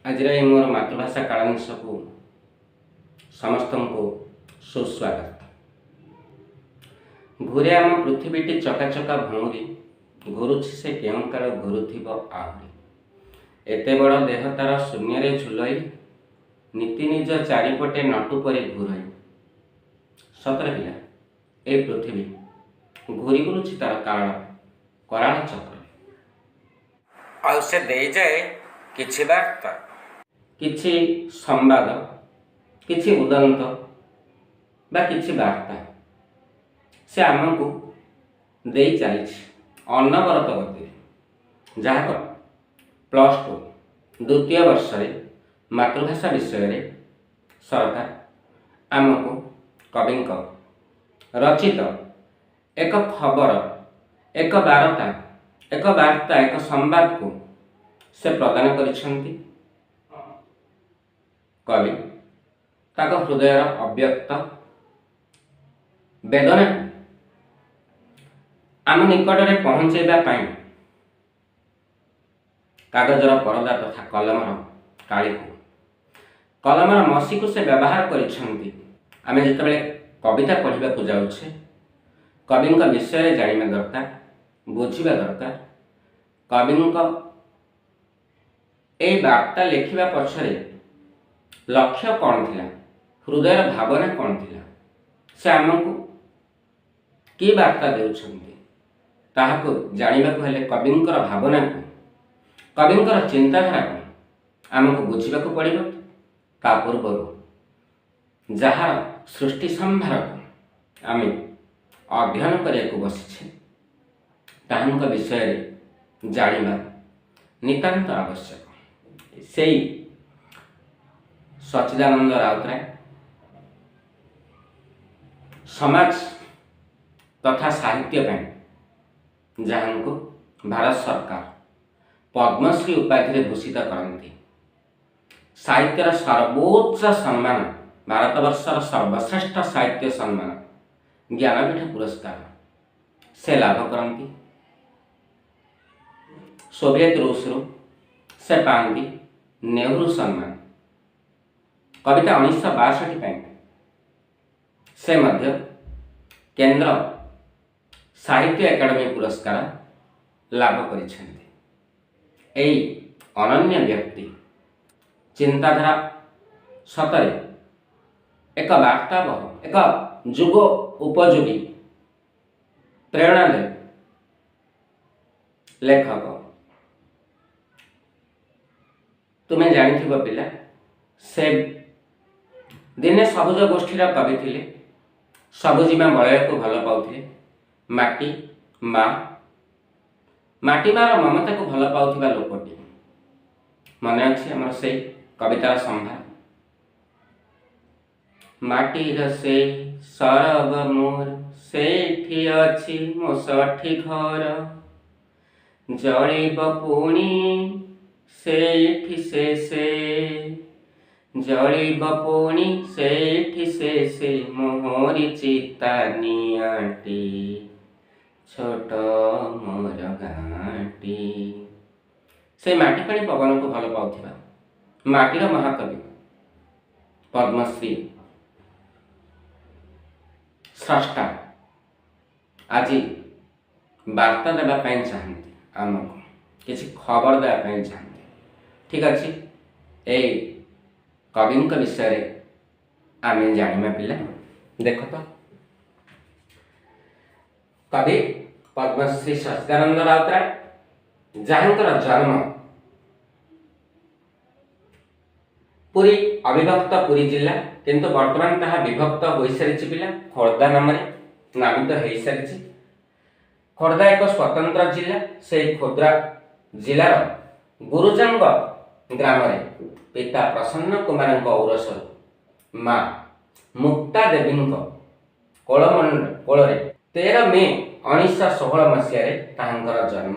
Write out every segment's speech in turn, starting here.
आज मोर मातृभाषा कालांश को समस्त को सुस्वागत। घूरे आम पृथ्वीटी चकाचका भौरी घुरुछि से केउं काल घुरुथिब आहुरी। एते बड़ देह तार शून्य झुलई नीति निज चारिपटे नटु परि घुरई। सतरे पिला ए पृथ्वी घूरी घुरुछि तार काल कराल चक्र आ से दे जाए किछि वार्ता किछि संवाद किछि उदंत बा किछि वार्ता से आमको दे चली अनवरत गति जहाँ +2 द्वितीय वर्ष मातृभाषा विषय रे सरकार आमको कवि रचित एक खबर एक वार्ता एक संवाद को से प्रदान करिसेंती। कवि ताको हृदय अव्यक्त वेदना आम निकट में पहुँचेबा कागजर परदा तथा कलमर मसी को से व्यवहार करिसेंती। आमे जेतेबेले कविता पढ़िबा को जाउछे कवि विषय जानिबा दरकार बुझिबा दरकार। कवि ए वार्ता लिखिबा पछरे लक्ष्य कौन थिला हृदय भावना कौन थिला से आमको कि वार्ता देउछंती ताहाको जानिबा को हेले कविंकर भावना को कविंकर चिंताधारा को आमको बुझिबा को पड़िबो। ता पूर्व जहाँ सृष्टि संभार को आमे अध्ययन करिया को बसिछे ताहांक विषय जानिबा नितांत आवश्यक। सेई सच्चिदानंद राउतराय समाज तथा साहित्य जहाँ को भारत सरकार पद्मश्री उपाधि भूषित करती। साहित्यर सर्वोच्च सम्मान भारतवर्षर सर्वश्रेष्ठ साहित्य सम्मान ज्ञानपीठ पुरस्कार से लाभ करती। सोवियत रूस से पाती नेहरू सम्मान। कविता 1962 से मध्य केंद्र साहित्य एकाडेमी पुरस्कार लाभ करिसेंती। एई अनन्य व्यक्ति चिंताधारा सतरे एक वार्तावह एक जुग उपयोगी प्रेरणादायी लेखक। तुम्हें जानिथिबो पिला से दिने सबुज गोष्ठीर कवि थिले। सबुजिमा बलय को भल पाउथिले। माटी मार ममता को भल पाउथिबा लोकटी मन अछि हमर से कवितार संभार। माटीर से सरग मोर सेठी अछि मो सठी घर जळिब पुणी सेठी से जळिब पुणी सेठी से मोहरी चिता नियाटी छोट मोर गाटी। से माटी पानी पवन को भल पाउथिबा माटीर महाकवि पद्मश्री स्रष्टा आज वार्ता देवा चाहती आमको किसी खबर देवा चाहती। ठीक अच्छे ए कवि विषय आम जाना पिला देख तो कवि पद्मश्री सच्चिदानंद राउतराय जहाँकर जन्म पुरी अविभक्त पुरी जिला किंतु वर्तमान ताहा विभक्त हो सारी पिला खोर्धा नाम नामित हो सारी। खोर्धा एक स्वतंत्र जिला से खोर्धा जिलार गुरुजंग ग्राम पिता प्रसन्न कुमार औरस माँ मुक्ता देवी कोल 13 मे 1916 मसीह जन्म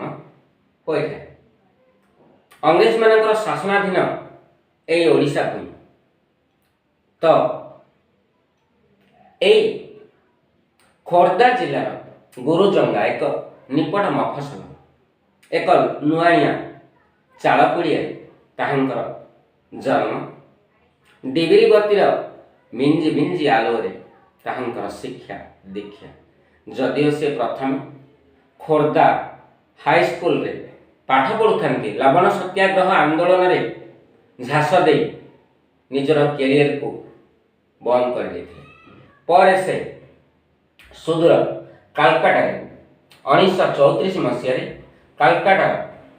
होता है। अंग्रेज मान शासनाधीन ए ओडिशा को तो यही खोर्धा जिलार गुरुजंगा एक निपट मफसल एक नुआणिया चालकुड़िया जन्म डिबिरी बतीर मिंजी मिंजी आलोरे ताहांकर शिक्षा दीक्षा जदिओ से प्रथम खोर्धा हाईस्कूल रे पाठ पढ़ुथांती लवण सत्याग्रह आंदोलन रे झास दे निजर कैरियर को बंद कर देते पर से सुदूर कालकाटा 1934 मसीह कालकाटा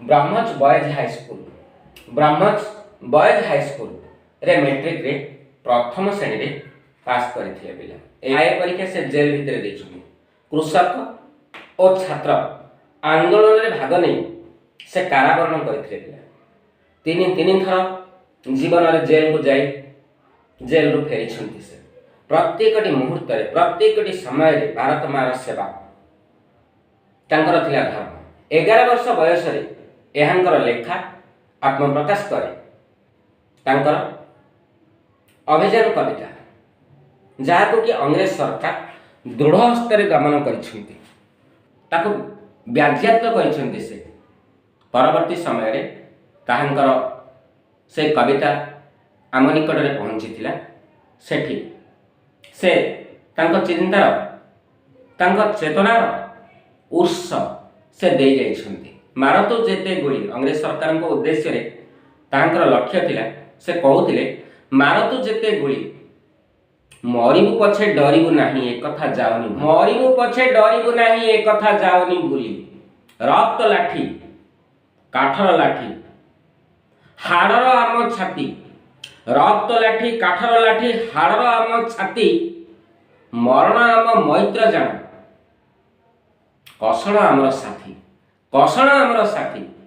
ब्रह्मच बॉयज हाईस्कूल रे मैट्रिक रे प्रथम श्रेणी रे पास करथिले पिला आय परीक्षा से जेल भितर देछुनी कृषक और छात्र आंदोलन रे भाग नहीं से कारावरण करथिले पिला तीन थर जीवन रे जेल को जाई जेल रु फेरी छंती से प्रत्येक मुहूर्त रे प्रत्येक समय रे भारत मार सेवा तांकर थिला धर्म 11 वर्ष बयस रे एहांकर लेखा आत्मप्रकाश करे तांकर अभिजान कविता जहाँ कि अंग्रेज सरकार दृढ़ हस्तर दमन करछंती ताको व्याज्यात करछंती से परवर्ती समय रे ताहांकर से कविता आम निकट में पहुँची सेठी से तांको चिंतार तांको चेतनार उत्स से दे जाइछंती मारतु जेते गोली अंग्रेज सरकार को उद्देश्य रे तांकर लक्ष्य थिला से कहउथिले मारतु जेते गोली मरिबु पछे डरिबु नाही एक कथा जाओनी मरिबु पछे डरिबु नाही एक कथा जाओनी भूली रक्त लाठी काठर लाठी हाड़र आम छाती रक्त लाठी काठर लाठी हाड़र आम छाती मरण आम मैत्र जान कषण आमर साथी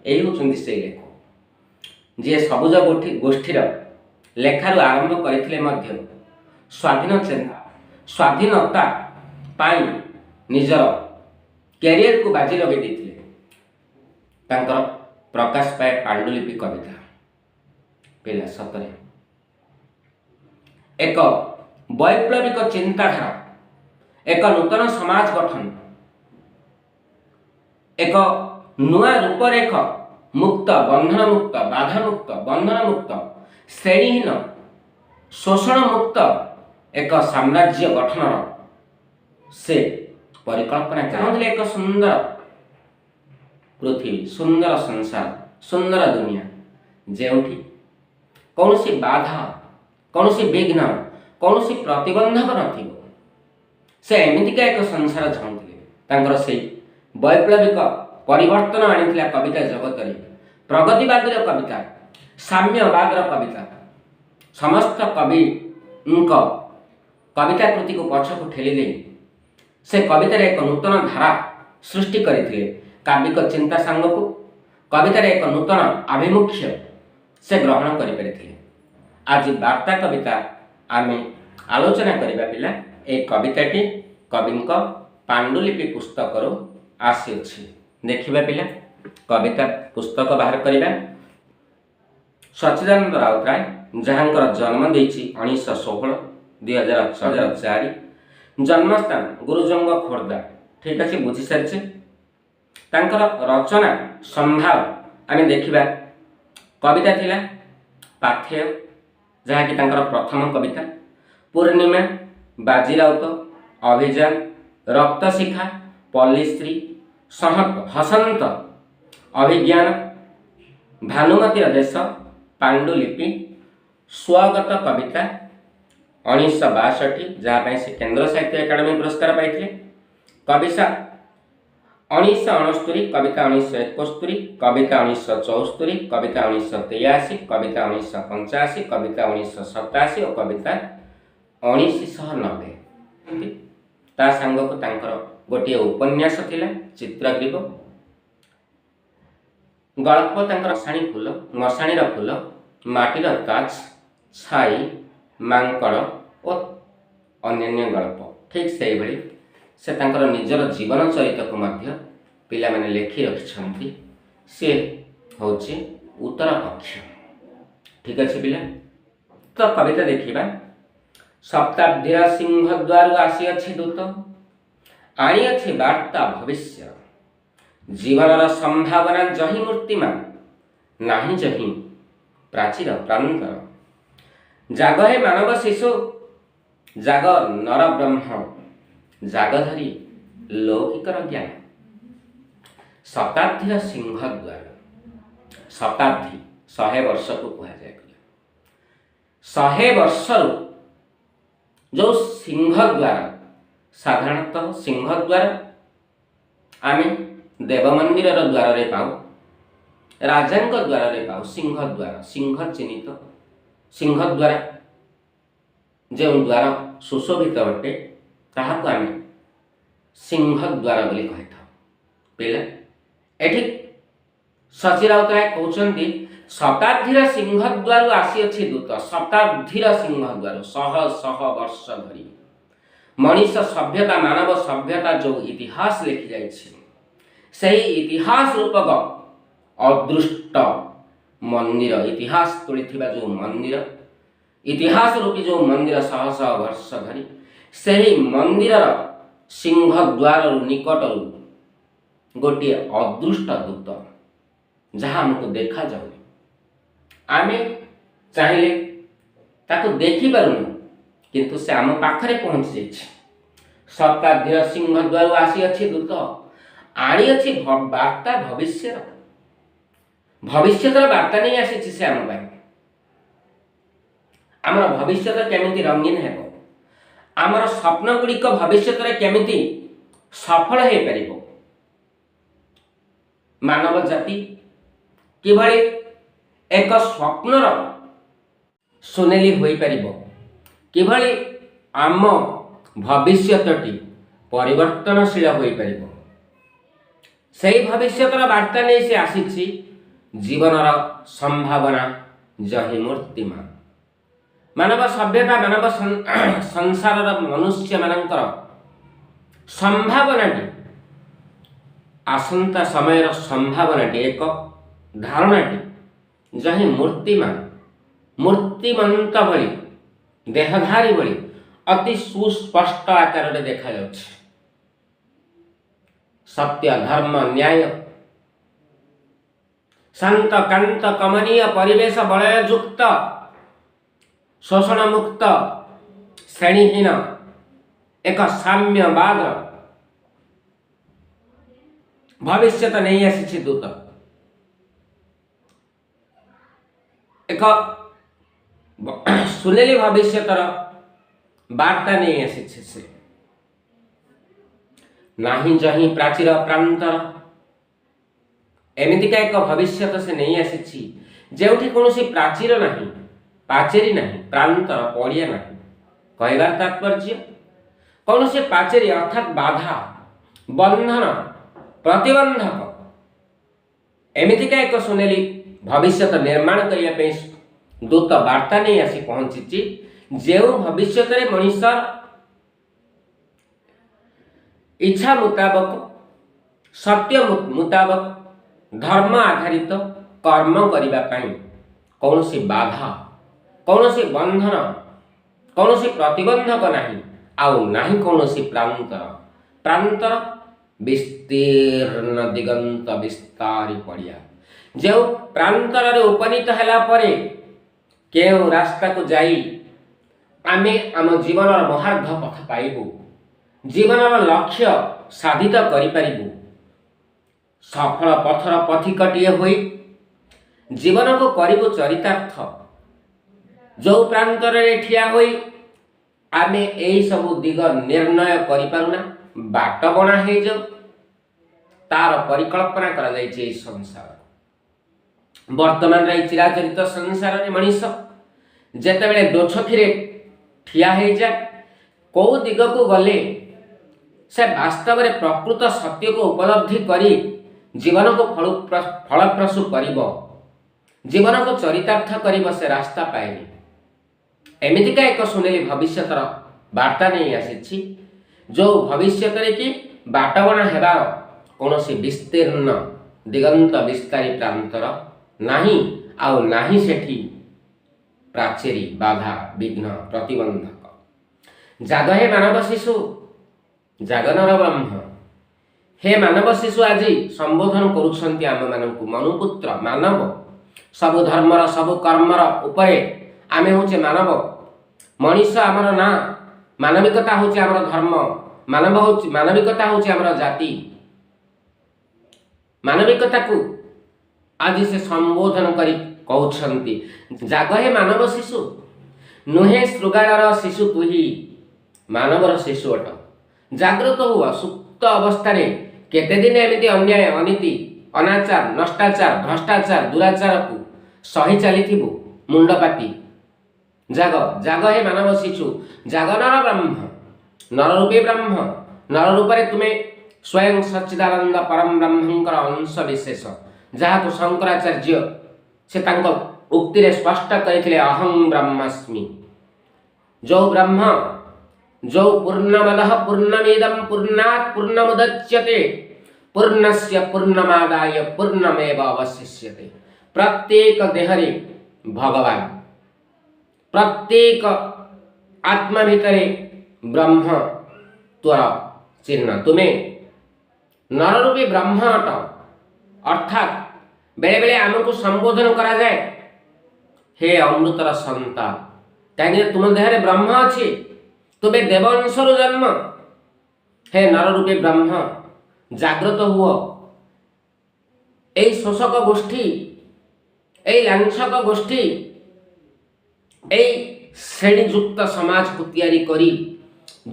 यही हूँ से लेख जी सबुज गोष्ठीर लेखारू आरंभ करथिले मध्य स्वाधीन चिंता स्वाधीनता पाई निजर कैरियर को बाजी लगे देथिले तांकर प्रकाश पाए पांडुलिपि कविता पिला सतरे एक वैप्लविक चिंताधारा एक नूतन समाज गठन एक नुआ रूपरेख मुक्त बंधन मुक्त बाधा मुक्त बंधन मुक्त श्रेणीहीन शोषण मुक्त एक साम्राज्य गठन से परिकल्पना चाहूले एक सुंदर पृथ्वी सुंदर संसार सुंदर दुनिया जेउठी कौनसी बाधा कौनसी विघ्न कौनसी प्रतिबंधक नथिबो से एमितिका एक संसार चाहूले तांकर से वैप्लविक परिवर्तन आनिथिला कविता जगत रे प्रगतिवादर कविता साम्यवादर कविता समस्त कवि कविता कृति को पछकु ठेली दे से कवितार एक नूतन धारा सृष्टि करथिले काव्यिक चिंता सांग को कवितार एक नूतन आभिमुख्य से ग्रहण करि परिथिले आज वार्ता कविता आमे आलोचना करिबा पिला ए कविताटी कविंक पांडुलिपि पुस्तक आसी अछि देखिबा पिला कविता पुस्तक बाहर करिबा सच्चिदानंद राउतराय जहाँकर जन्म देछि 1916 2004 जन्मस्थान गुरुजंग खोर्धा ठीक अच्छे बुझी सारी तांकर रचना संभाव आम देखिबा कविता थिला पाथेय जहाँकि तांकर प्रथम कविता पूर्णिमा बाजीराउत अभिजान रक्तशिखा पल्लीश्री हसंत अभिज्ञान भानुमती देश पांडुलिपि स्वगत कविता 1962 जहाँ से केंद्र साहित्य एकाडेमी पुरस्कार पाई कविता 1969 कविता 1971 कविता 1974 कविता 1983 कविता 1985 कविता 1987 और कविता 1990 ता सांग को तांकर गोटे उपन्यास थिला चित्रग्रीव गल्प तांकर मशाणी फूल माटीर ताज छाई मांकड़ और अन्य गल्प ठीक से भाई से तांकर निजर जीवन चरित को मध्य पिला माने लेखि रखिछंती से होची उत्तर कक्ष ठीक अच्छे पिला तो कविता देखिबा शताब्दीर सिंहद्वार आसी अच्छी दूत आनी अच्छी वार्ता भविष्य जीवनर संभावना जही मूर्तिमान नाही जही प्राचीर प्रांतर। जाग हे मानव शिशु, जाग नर ब्रह्म, जाग धरी लौकिकर ज्ञान। शताब्दीर सिंहद्वार, शताब्दी 100 वर्ष को कहुए। 100 वर्ष जो सिंहद्वार, साधारणतः सिंहद्वार आम देव मंदिर द्वार रे पाऊ, राजा द्वार रे पाऊ। सिंहद्वार, सिंह चिन्हित सिंहद्वार जो द्वार सुशोभित अटे ताहाको आम सिंहद्वार बोली कहि था। पिला एठी सची राउतराय कहउछन्ती शताब्दीर सिंहद्वार आसी अछि दूत। शताब्दीर सिंहद्वार, शह शह वर्ष धरी मनीष सभ्यता, मानव सभ्यता जो इतिहास लिखि जाइछि, सही इतिहास रूपक अदृष्ट मंदिर, इतिहास तोड़िथिबा जो मंदिर, इतिहास रूपी जो मंदिर शह शह वर्ष धरी, सही मंदिर सिंहद्वार निकट गोटे अदृष्ट दूत जहाँ हमको देखा जाए, आमे चाहिले ताको देखि पारुनु, किंतु से आम पाखरे पहुंच जाइछि। शताब्दीर सिंहद्वार आसी अछि दूत, आनी अछि वार्ता भविष्यर, भविष्यतर वार्ता नहीं आसी से आम पाई। आमर भविष्यत केमिति रंगीन हेबो, आमर स्वप्न गुड़िक भविष्यत केमिति सफल हो पारिबो, मानव जाति किभଳି एक स्वप्नर सुनेली होई परिबो, किभଳି आम भविष्यतटी परिवर्तनशील होई परिबो, सेही भविष्यतर वार्ता नहीं से आसीछि। जीवनर संभावना जहि मूर्तिमान, मानव सभ्यता, मानव संसारर मनुष्य मानकर संभावनाटी, आसंता समयर संभावनाटी, एक धारणाटी जहि मूर्तिमान, मूर्तिमंत भली, देहधारी भली अति सुस्पष्ट आकार देखा जाउछि। सत्य, धर्म, न्याय, शांत कांत कमनीय परिवेश, बलयुक्त, शोषण मुक्त, श्रेणीहीन एक साम्यवाद भविष्यत नहीं आसी दूत, एक सुनेली भविष्यतर वार्ता नहीं आसी से नाही जही प्राचीर प्रांतर, एमितिका एक भविष्यत से नहीं आसी जेउठी कोनोसी प्राचीर नहीं, पाचेरी नहीं, प्रांतर पड़िया नहीं। कहबार तात्पर्य कौन से पाचेरी अर्थात बाधा, बंधन, प्रतिबंधक, एमितिका एक सुनेली भविष्यत निर्माण करने दूत वार्ता नहीं आसी पहुंची, जो भविष्यत मनुष्य इच्छा मुताबक, सत्य मुताबक, धर्म आधारित कर्म करने कौन सी बाधा, कौन सी बंधन, कौन सी प्रतिबंधक नहीं, आउ नहीं कौन सी प्रांतर। प्रांतर विस्तीर्ण दिगंत विस्तारी पड़िया, जो प्रांतर उपनीत हैला परे केउ रास्ता को जाई आमे आम जीवन महार्घ पथ पाइबू, जीवन लक्ष्य साधित करि परिबू। सफल पथर पथिकटिए होई जीवन को करिबू चरितार्थ। जो प्रांतर ठिया होई आमे एई सबु दिग निर्णय करि पारुना, बाट बना हे जो तार परिकल्पना करा जाइछि। एई संसार वर्तमान रे चिराचरित संसार रे मनीष जेतेबेले दोछखिरे ठिया हे जाए, को दिग को गले से वास्तव में प्रकृत सत्य को उपलब्धि करी जीवन को फलप्रसू करिबो, जीवन को चरितार्थ करिबो, से रास्ता पाएनी। एमितिका एक सुनेली भविष्यतर वार्ता नहीं आसी, जो भविष्यत की बाटबणा हेबार कौनसी विस्तीर्ण दिगंत विस्तारी प्रांतर नहीं, आउ नहीं सेठी प्राचेरी, बाधा, विघ्न, प्रतिबंधक। जाग हे मानव शिशु, जाग नर ब्रह्म। हे मानव शिशु आज संबोधन करुछंती आम मानकु, मनुपुत्र मानव सबु धर्मर सबु कर्मर उपरे आमे होचे मानव। मनीष आमर ना, मानविकता होचे आमर धर्म, मानविकता होचे आमर जाति। मानविकता को आज से संबोधन करी कहउछंती, जाग हे मानव शिशु, नुहे शृगालर शिशु तुही मानवर शिशु अट। जागृत हुआ, सुप्त अवस्था रे केते दिन एमिति अन्याय अनीति अनाचार नष्टाचार भ्रष्टाचार दुराचार को सही चलीथिबु मुंडपाती। जाग जाग हे मानव शिशु, जाग नर ब्रह्म, नर रूपी ब्रह्म, नर रूपरे तुमे स्वयं सच्चिदानंद परम ब्रह्मंकर अंश विशेष, जहाँ को शंकराचार्य से उक्ति रे स्पष्ट करथिले अहं ब्रह्मास्मि। जो ब्रह्म, जो पूर्णमदः पूर्णमिदं पूर्णात् पूर्णमुदच्यते पूर्णस्य पूर्णमादाय पूर्णमेव अवशिष्यते। प्रत्येक देहरे भगवान, प्रत्येक आत्मा भितरे ब्रह्म तोर चिन्ह। तुम्हें नररूपी ब्रह्म अट। अर्थात बेले बेले आमको संबोधन करा जाए, हे अमृतर संता, कहीं तुम देहरे ब्रह्म अच्छी, तुम्हें देवंशरु जन्म। हे नररूपी ब्रह्म, जागृत हुओ। এই শোষক গোষ্ঠী, এই লাঞ্ছক গোষ্ঠী, এই শ্রেণীযুক্ত সমাজ को तैयारी करी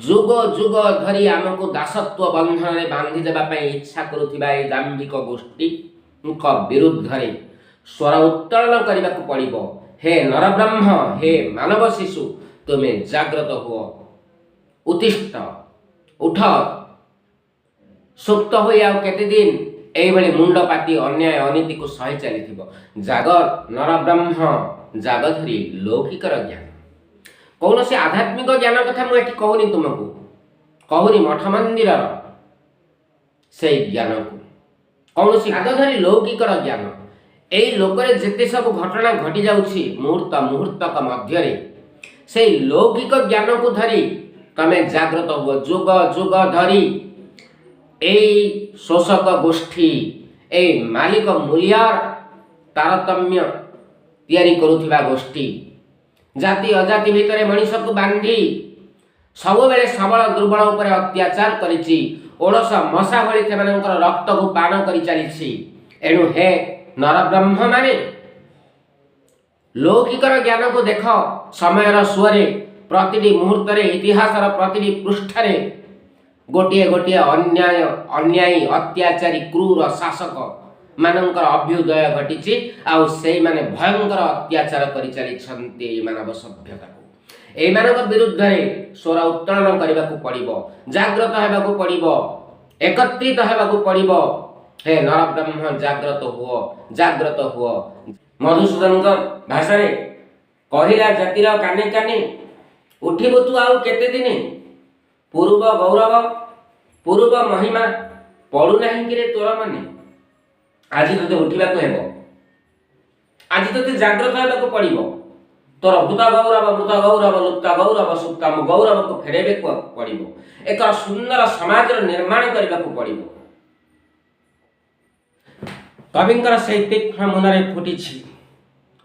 जुग जुग धरी आमको दासत्व बंधन में बांधि देबा पई इच्छा करुथिबा ए दाम्भिक गोष्ठी विरुद्ध स्वर उत्तोलन करने को पड़िबो। हे नरब्रह्म, हे मानव शिशु, तुम्हें जागृत हुओ, उत्तिष्ठ, उठ। सुप्त हो केते दिन एभली मुंडपाती अन्याय अनीति को सही चली। जाग नरब्रह्म, जाग धरी लौकिकर ज्ञान, कौन से आध्यात्मिक ज्ञान कथा मुझे कहूनी, तुमको कहूनी मठ मंदिर से ज्ञान को, कौन सी आग धरी लौकिकर ज्ञान। यही लोकरे जिते सब घटना घटी जाउछि मुहूर्त मुहूर्तक मध्य से लौकिक ज्ञान को धरी तमे जागृत हुओ। जुग जुग धरी एई शोषक गोष्ठी, ए मालिक मूल्यार तारतम्य तैयारी करुथिबा गोष्ठी, जाति अजाति भितर मनीष को बांधी सब बेले सबल दुर्बल उपर अत्याचार करिछि। ओडस मशा भली सेमानकर रक्त को पान करि चलिछि। एणु हे नरब्रह्म माने लौकिकर ज्ञान को देख। समयर सुअरे प्रतिटी मुहूर्त इतिहासर प्रतिटी पृष्ठरे गोटे गोटे अन्याय अन्यायी अत्याचारी क्रूर शासक मानकर अभ्युदय घटी आउ से माने भयंकर अत्याचार करि चलिछन्ते मानव सभ्यता को। ए मानक विरुद्ध रे स्वर उत्तोलन करबा को पड़िबो, जागृत हेबा को पड़िबो, एकत्रित हेबा को पड़िबो। हे नरब्रह्म, जागृत हुओ, जागृत हुओ। मधुसूदन भाषा रे कहिला जातिर काने काने उठिबु तू आउ केते दिने, पूर्व गौरव पूर्व महिमा पड़ू नहीं कि रे तोर माने। आज तोते उठिबाको हेबो, आज तोते जागृत हेबाको पड़िबो। तोर भूत गौरव लुप्त गौरव सुप्तम गौरव को फेरेबे को पड़िबो। एक सुंदर समाज निर्माण करबाको पड़िबो। कविंकर से तीक्ष्ण मनरे फुटिछि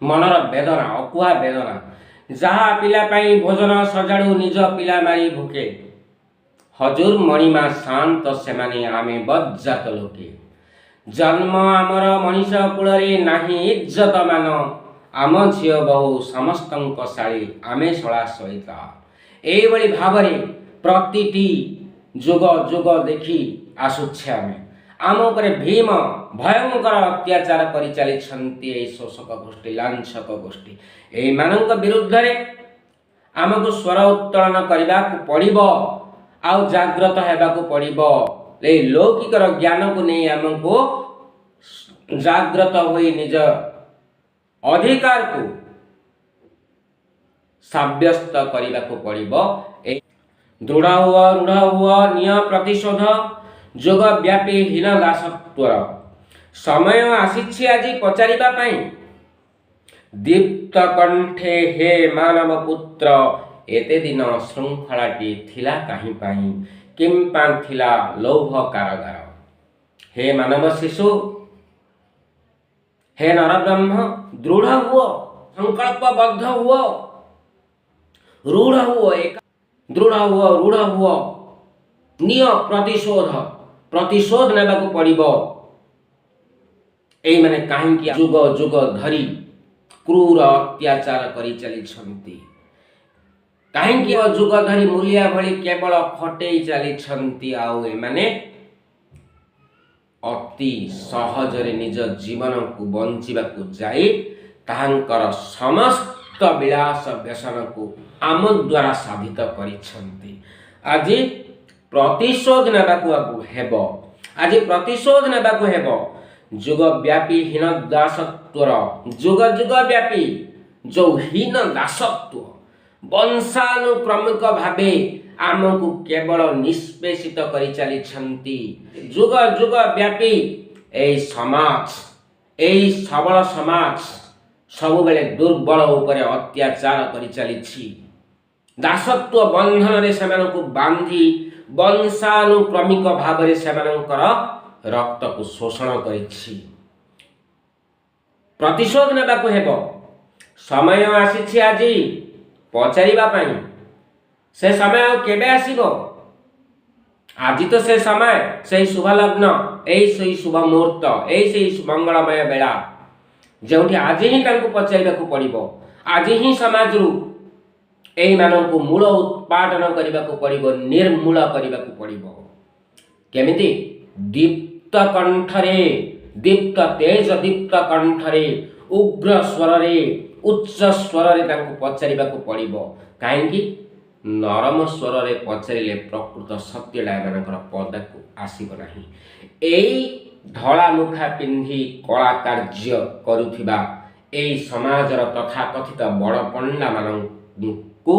मनर वेदना, अकुहा वेदना। जहा पिला पाई भोजन सजाड़ू निज पिला मारी भूके, हजूर मणिमा शांत सेमाने आमे बज्जात लोके। जन्म आमर मनीष कूल नाही इज्जत मान, आम झील बहु समस्तंक शाली आमे शला सहित। एभली भावरे प्रतिटी जुग जुग देखी आसुच्छे आमे। आम उपरे भीम भयंकर अत्याचार करि चलिछन्ति ए शोषक गोष्ठी लांछक गोष्ठी। एई मानक विरुद्ध रे आमको स्वर उत्तोलन करबा को पड़िबो, आउ जागृत हेबा को पड़िबो। ए लौकिकर ज्ञान को नहीं आमको जागृत होई निज अधिकार को साब्यस्त करबा को पड़िबो। दृढ़ हुआ रूढ़ हुआ निय प्रतिशोध जोग व्यापी हीन दासत्वर। समय आसीछि आज पचारिबा पई, दीप्त कंठे हे मानव पुत्र, एते दिन श्रृंखलाटी थिला काहि पाई, किंपा थिला लौह कारागार। हे मानव शिशु, हे नरब्रह्म दृढ़ हुओ, संकल्पबद्ध हुओ, रूढ़ हुओ, एक दृढ़ हुओ, रूढ़ हुओ, निय प्रतिशोध, प्रतिशोध नेबाकू पड़िबो। एई माने काहेकि जुग जुग धरी क्रूर अत्याचार करी चली, काहेकि जुग धरी मूलिया भली केवल खटेई चली, आउ एमाने अति सहजरे निज जीवन को बंचिबाकू जाई ताहांकर समस्त विलास व्यसन को आम द्वारा साधित करिछंती। आज प्रतिशोध नेबाकू हेबो, आज प्रतिशोध नेबाकू हेबो। जुग व्यापी हीन दासत्वर, जुग जुग व्यापी जो हीन दासत्व वंशानुक्रमिक भावे आमको केवल निष्पेषित करी चली, जुग जुग व्यापी ए समाज, ए सबल समाज सब बेले दुर्बल उपरे अत्याचार करी चली, दासत्व बंधन रे सेमानकु बांधी वंशानुक्रमिक भाव रे सेमानकर रक्त को शोषण करिछि। प्रतिशोध नेबाकू हेबो। समय आसीछि आजी पचारिबा पई, से समय केबे आसीबो? आज तो से समय, से शुभ लग्न, एई शुभ मुहूर्त, एई मंगलमय बेला जोठी आज ही तांको पचारिबाकू पड़िबो। आज ही समाज रु एई मानकू मूल उत्पादन करिबाकू पड़िबो, निर्मूल करिबाकू पड़िबो। केमिति? दीप्त कंठरे, दीप्त तेज दीप्त कंठरे, उग्र स्वर रे, उच्च स्वर रे तांको पचारिबाकू पड़िबो। काहेकि नरम स्वर रे पचारिले प्रकृत सत्यटा एमानकर पदाकू आसीबो नाही। एई धला मुखा पिंधी कला कार्य करुथिबा एई समाजर तथाकथित बड़ पंडा मानकू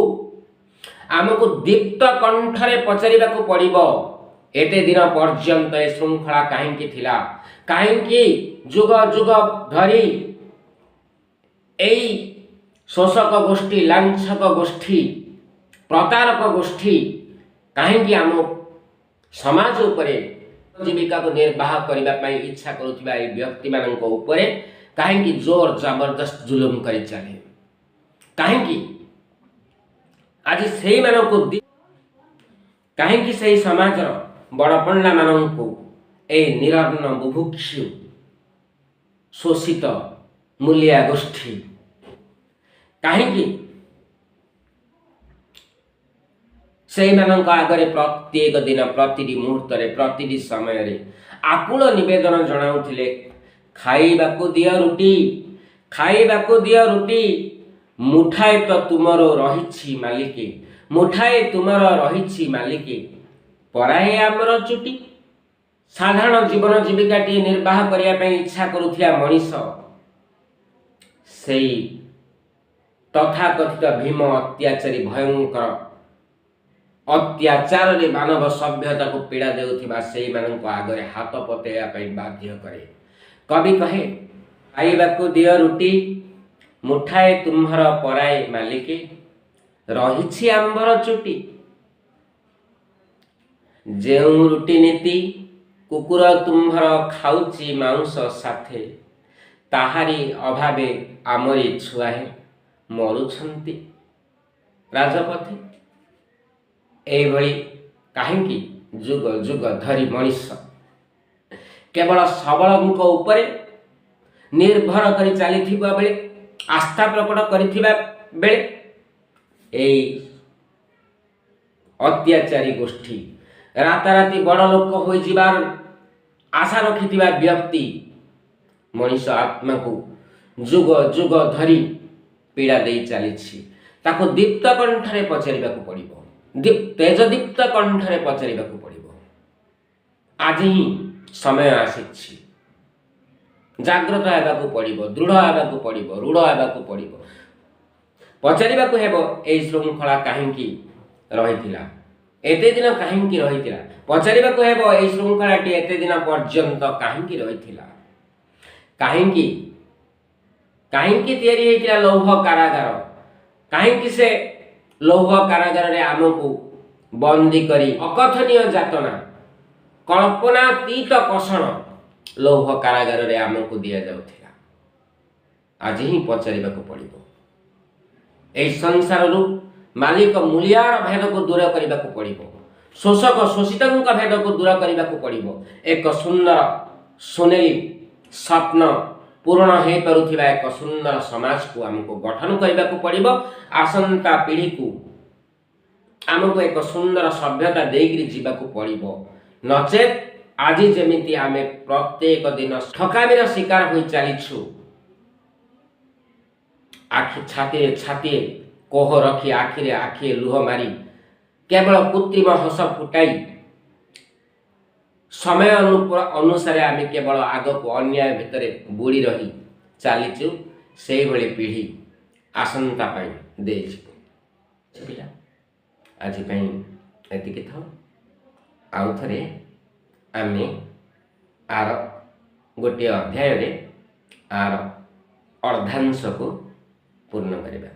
आमको दीप्त कंठरे पचारिबाकू पड़िबो। एते दिन पर्यंत ए श्रृंखला काहेकि थिला? काहेकि जुग जुग धरी एई शोषक गोष्ठी, लांछक गोष्ठी, प्रतारक गोष्ठी काहेकि आम समाज उपरे जीविका को निर्वाह करबा पई इच्छा करुथिबा ए व्यक्ति मानक उपरे काहेकि जोर जबरदस्त जुलुम करी चले? काहेकि आज सेही मानक काहेकि सेही समाजर बड़ पंडा मानक ए निरन्न बुभुक्षु शोषित मूलिया गोष्ठी काहेकि से आगरे प्रत्येक दिन प्रतिटी मुहूर्त प्रतिटी समय रे आकुल निवेदन जनाउथिले, खाइबाकू दिया रुटी, खाइबाकू दिया रुटी, मुठाए तो तुमरो रहिछि मालिके, मुठाए तुमरो रहिछि मालिके, पराए आमर चुटी। साधारण जीवन जीविका टी निर्वाह करिया पई इच्छा करुथिया मनीष सेई तथाकथित भीम अत्याचारी भयंकर अत्याचार रे मानव सभ्यता को पीड़ा देउथिबा सेई मानक आगरे हाथ पतेया पई बाध्य करे। कवि कहे, खाइबाकू दियो रुटी, मुठाए तुम्हर पराए मालिके, रहिछि आंबर चुटी। जेउ रुटी नीति कुकुर तुम्हर खाउची मांस साथे, ताहारी अभावे आमरी छुआहे मरुछंती राजपथे। एभली काहेकि जुग जुग धरी मनीष केवल सबलଙ୍କ उपरे निर्भर करी चलीथिबा बेले, आस्था प्रकट करिथिबा बेले एई अत्याचारी गोष्ठी राताराती बड़ लोक होई जिबार आशा रखिथिबा व्यक्ति मनीष आत्मा को जुग जुग धरी पीड़ा दे चली, ताको दीप्त कंठरे पचारिबाकू पड़िबो, तेज दीप्त कंठरे पचारिबाकू पड़िबो। आज ही समय आसीछि, जाग्रत हेबाकू पड़िबो, दृढ़ हेबाकू पड़िबो, रूढ़ हेबाकू पड़िबो। पचारिबाकू हेबो एई श्रृंखला काहेकि रहिथिला, एते दिन काहेकि रहिथिला। पचारिबाकू हेबो एई श्रृंखलाटी एते दिन पर्यंत काहेकि रहिथिला। काहेकि काहेकि तैयारी हेतिला लौह कारागार, काहेकि से लौह कारागार रे आमको बंदी करी अकथनीय जातना कल्पनातीत कषण लौह कारागार रे आमको दिया जाउथिला। आज ही पचारिबाकु पड़िबो। एई संसाररू मालिक मूल्यार भेद को दूर करने को पड़िबो। शोषक शोषितों का भेद को दूर करने को पड़िबो। एक सुंदर सुनेली स्वप्न पूर्ण हो पारुथिबा एक सुंदर समाज को आमको गठन करने को पड़िबो। आसंता पीढ़ी को आमको एक सुंदर सभ्यता देकरी जीवाकू पड़िबो। नचेत आज जमिति आमे प्रत्येक दिन ठकामीर शिकार हो चलीछु। आखि छाती छाती कोह रखी आखिरे आखिए लुह मारी केवल कृत्रिम हस फुटाई समय अनुसार आम केवल आग को अन्याय भितर बुड़ी रही चलीचु। से भली पीढ़ी आसंता दे आज एतिक था। आउ थे आम आर गोटे अध्याय आर अर्धांश को पूर्ण करवा।